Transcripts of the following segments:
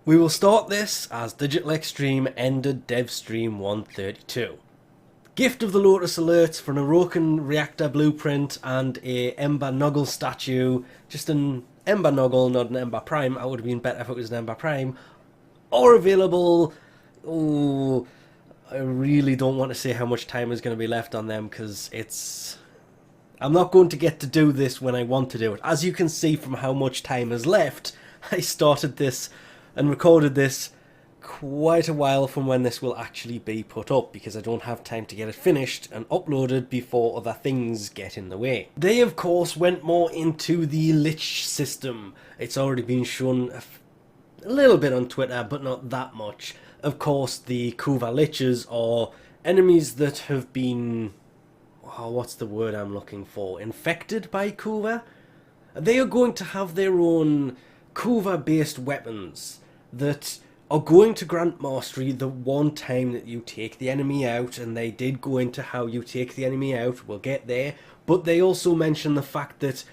We will start this as Digital Extreme ended devstream 132. Gift of the Lotus alerts for an Orokin reactor blueprint and a Ember Noggle statue. Just an Ember Noggle, not an Ember Prime. That would have been better if it was an Ember Prime. Or available. Oh, I really don't want to say how much time is going to be left on them because it's... I'm not going to get to do this when I want to do it. As you can see from how much time is left, I started this and recorded this quite a while from when this will actually be put up because I don't have time to get it finished and uploaded before other things get in the way. They of course went more into the Lich system. It's already been shown a little bit on Twitter, but not that much. Of course, the Kuva Liches are enemies that have been... oh, what's the word I'm looking for? Infected by Kuva? They are going to have their own Kuva-based weapons that are going to grant mastery the one time that you take the enemy out, and they did go into how you take the enemy out, we'll get there, but they also mention the fact that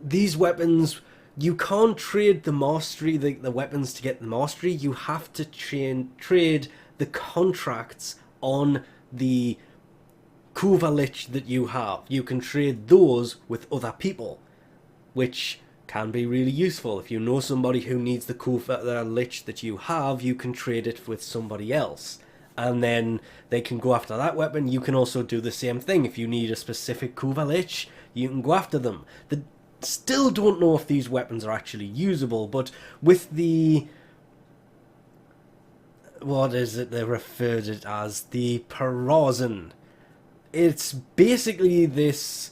these weapons, you can't trade the mastery, the weapons to get the mastery, you have to trade the contracts on the Kuva Lich that you have. You can trade those with other people, which can be really useful. If you know somebody who needs the Kuva Lich that you have, you can trade it with somebody else. And then they can go after that weapon. You can also do the same thing. If you need a specific Kuva Lich, you can go after them. They still don't know if these weapons are actually usable, but with the... what is it they referred it as? The Parazon. It's basically this...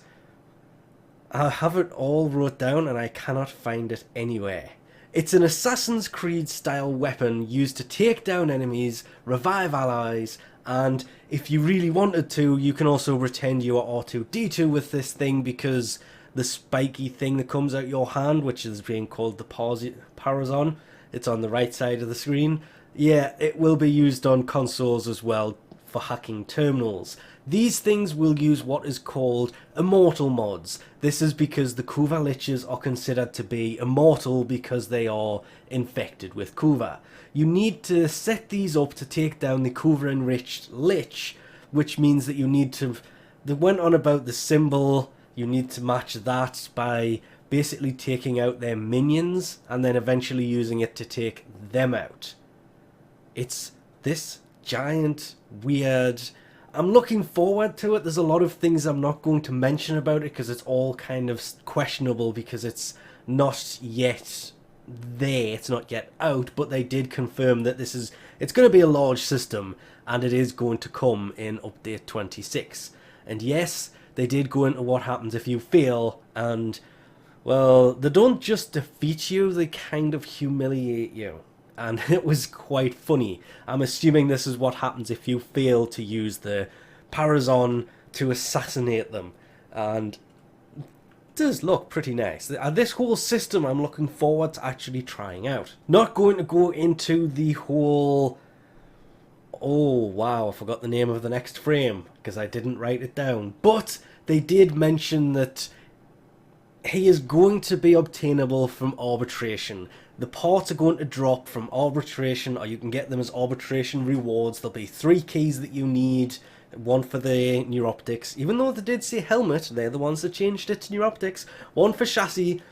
I have it all wrote down and I cannot find it anywhere. It's an Assassin's Creed style weapon used to take down enemies, revive allies, and if you really wanted to, you can also retain your R2-D2 with this thing because the spiky thing that comes out your hand, which is being called the Parazon, it's on the right side of the screen. Yeah, it will be used on consoles as well for hacking terminals. These things will use what is called immortal mods. This is because the Kuva Liches are considered to be immortal because they are infected with Kuva. You need to set these up to take down the Kuva enriched Lich, which means that you need to... they went on about the symbol, you need to match that by basically taking out their minions and then eventually using it to take them out. It's this giant, weird... I'm looking forward to it. There's a lot of things I'm not going to mention about it because it's all kind of questionable because it's not yet there, it's not yet out, but they did confirm that it's going to be a large system and it is going to come in update 26. And yes, they did go into what happens if you fail, and well, they don't just defeat you, they kind of humiliate you. And it was quite funny. I'm assuming this is what happens if you fail to use the Parazon to assassinate them. And it does look pretty nice. This whole system I'm looking forward to actually trying out. Not going to go into the whole... oh wow, I forgot the name of the next frame because I didn't write it down. But they did mention that he is going to be obtainable from arbitration. The parts are going to drop from arbitration, or you can get them as arbitration rewards. There'll be 3 keys that you need, one for the new optics, even though they did say helmet, they're the ones that changed it to new optics, one for chassis,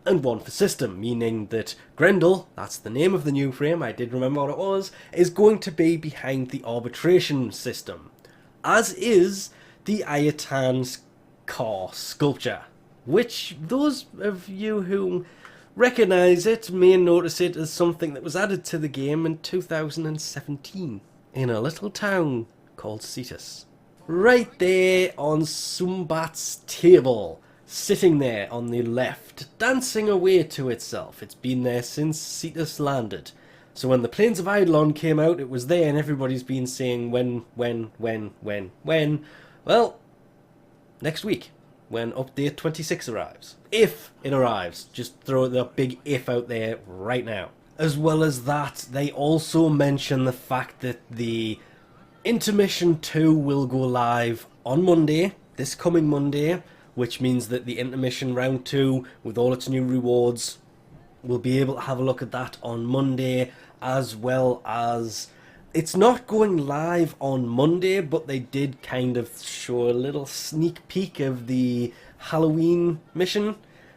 and one for system, meaning that Grendel, that's the name of the new frame, I did remember what it was, is going to be behind the arbitration system, as is the Ayatan's car sculpture, which those of you who recognise it may notice it as something that was added to the game in 2017 in a little town called Cetus. Right there on Sumbat's table, sitting there on the left, dancing away to itself. It's been there since Cetus landed. So when the Plains of Eidolon came out, it was there and everybody's been saying when. Well, next week, when update 26 arrives. If it arrives. Just throw the big if out there right now. As well as that, they also mention the fact that the Intermission 2 will go live on Monday, this coming Monday, which means that the Intermission Round 2, with all its new rewards, We'll be able to have a look at that on Monday, as well as it's not going live on Monday, but they did kind of show a little sneak peek of the Halloween mission,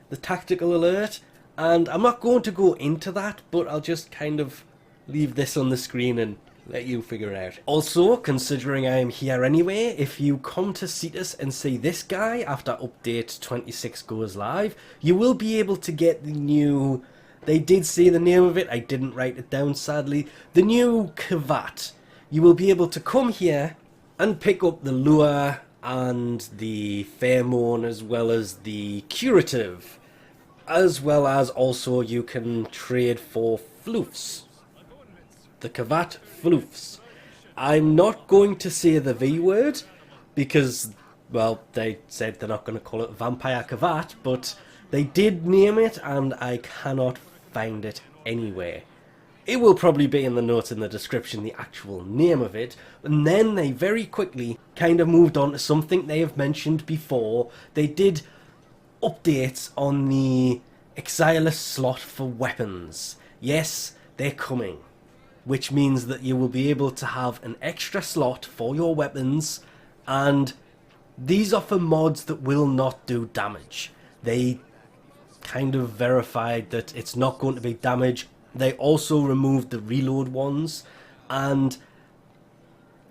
the tactical alert, and I'm not going to go into that, but I'll just kind of leave this on the screen and let you figure it out. Also, considering I'm here anyway, if you come to Cetus and see this guy after update 26 goes live, you will be able to get the new, they did say the name of it, I didn't write it down sadly, the new Kavat. You will be able to come here and pick up the lure and the pheromone as well as the curative, as well as also you can trade for floofs. The Kavat floofs. I'm not going to say the V word because, well, they said they're not going to call it Vampire Kavat, but they did name it and I cannot find it anywhere. It will probably be in the notes in the description, the actual name of it. And then they very quickly kind of moved on to something they have mentioned before. They did updates on the Exilus slot for weapons. Yes, they're coming, which means that you will be able to have an extra slot for your weapons, and these are for mods that will not do damage. They kind of verified that it's not going to be damage. They also removed the reload ones, and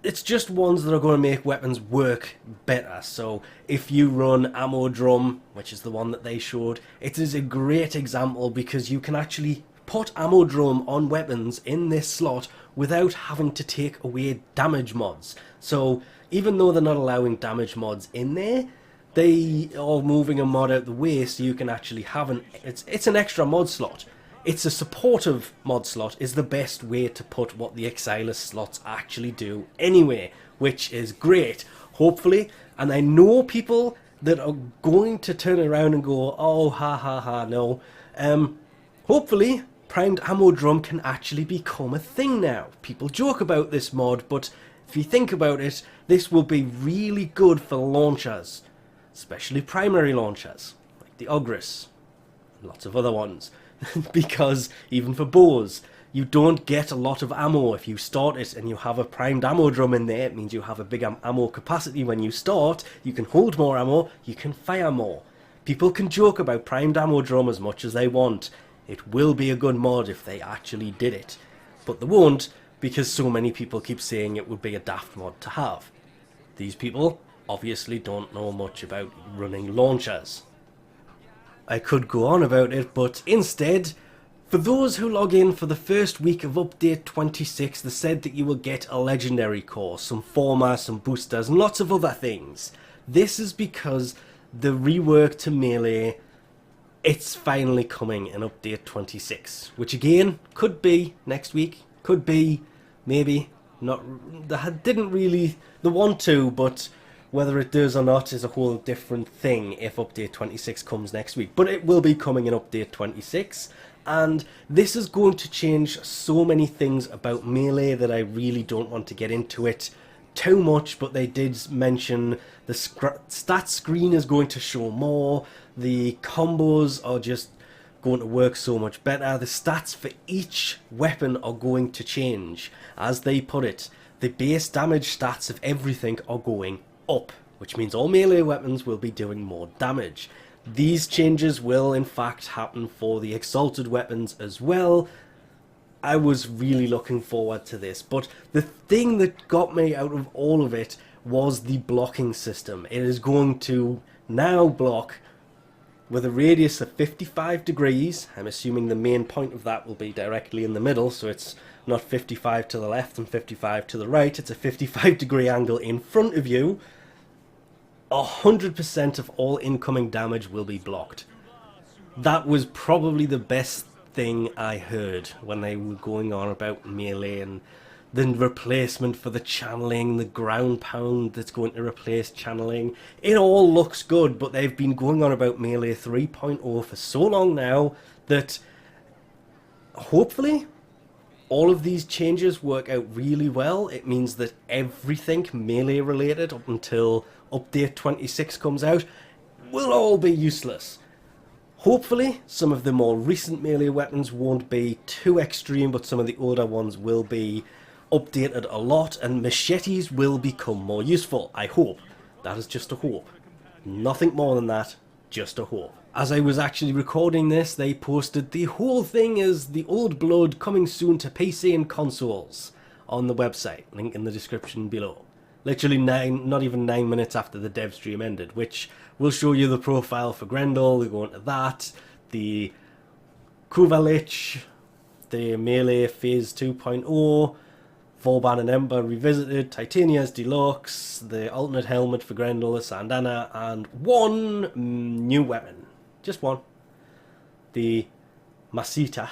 it's just ones that are going to make weapons work better. So if you run Ammo Drum, which is the one that they showed, it is a great example because you can actually put Ammo Drum on weapons in this slot without having to take away damage mods. So even though they're not allowing damage mods in there, they are moving a mod out the way so you can actually have it's an extra mod slot. It's a supportive mod slot is the best way to put what the Exilus slots actually do anyway, which is great, hopefully. And I know people that are going to turn around and go, oh, ha ha ha, no. Hopefully primed ammo drum can actually become a thing now. People joke about this mod, but if you think about it, this will be really good for launchers, especially primary launchers, like the Ogris, and lots of other ones. Because even for bows, you don't get a lot of ammo if you start it and you have a primed ammo drum in there. It means you have a big ammo capacity when you start, you can hold more ammo, you can fire more. People can joke about primed ammo drum as much as they want. It will be a good mod if they actually did it. But they won't, because so many people keep saying it would be a daft mod to have. These people obviously don't know much about running launchers. I could go on about it, but instead, for those who log in for the first week of update 26, they said that you will get a legendary core, some forma, some boosters, and lots of other things. This is because the rework to melee, it's finally coming in update 26, which again, could be next week, could be, maybe, not, they didn't really, they want to, but whether it does or not is a whole different thing if update 26 comes next week. But it will be coming in update 26, and this is going to change so many things about melee that I really don't want to get into it too much, but they did mention the stat screen is going to show more, the combos are just going to work so much better, the stats for each weapon are going to change. As they put it, the base damage stats of everything are going up, which means all melee weapons will be doing more damage. These changes will in fact happen for the exalted weapons as well. I was really looking forward to this, but the thing that got me out of all of it was the blocking system. It is going to now block with a radius of 55 degrees. I'm assuming the main point of that will be directly in the middle, so it's not 55 to the left and 55 to the right, it's a 55 degree angle in front of you. 100% of all incoming damage will be blocked. That was probably the best thing I heard when they were going on about melee and the replacement for the channeling, the ground pound that's going to replace channeling. It all looks good, but they've been going on about melee 3.0 for so long now that hopefully all of these changes work out really well. It means that everything melee related up until update 26 comes out will all be useless. Hopefully, some of the more recent melee weapons won't be too extreme, but some of the older ones will be updated a lot, and machetes will become more useful, I hope. That is just a hope. Nothing more than that, just a hope. As I was actually recording this, they posted the whole thing as the Old Blood coming soon to PC and consoles on the website. Link in the description below. Literally not even 9 minutes after the dev stream ended, which will show you the profile for Grendel. We go into that, the Kuva Lich, the Melee Phase 2.0, Vauban and Ember Revisited, Titania's Deluxe, the alternate helmet for Grendel, the Sandana, and one new weapon. Just one. The Masita.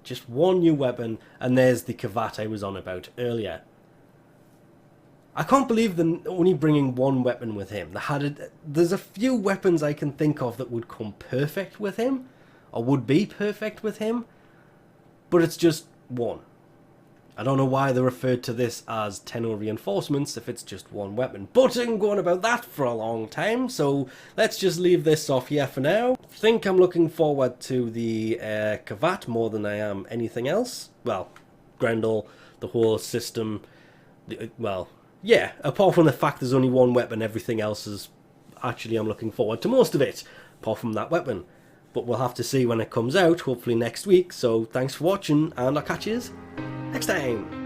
Just one new weapon, and there's the Kavat I was on about earlier. I can't believe they're only bringing one weapon with him. There's a few weapons I can think of that would come perfect with him, or would be perfect with him, but it's just one. I don't know why they referred to this as 10 reinforcements if it's just one weapon, but I'm going about that for a long time, so let's just leave this off here for now. I think I'm looking forward to the Kavat more than I am anything else. Well, Grendel, the whole system, well, yeah, apart from the fact there's only one weapon, everything else is... Actually, I'm looking forward to most of it, apart from that weapon. But we'll have to see when it comes out, hopefully next week, so thanks for watching, and I'll catch you next time.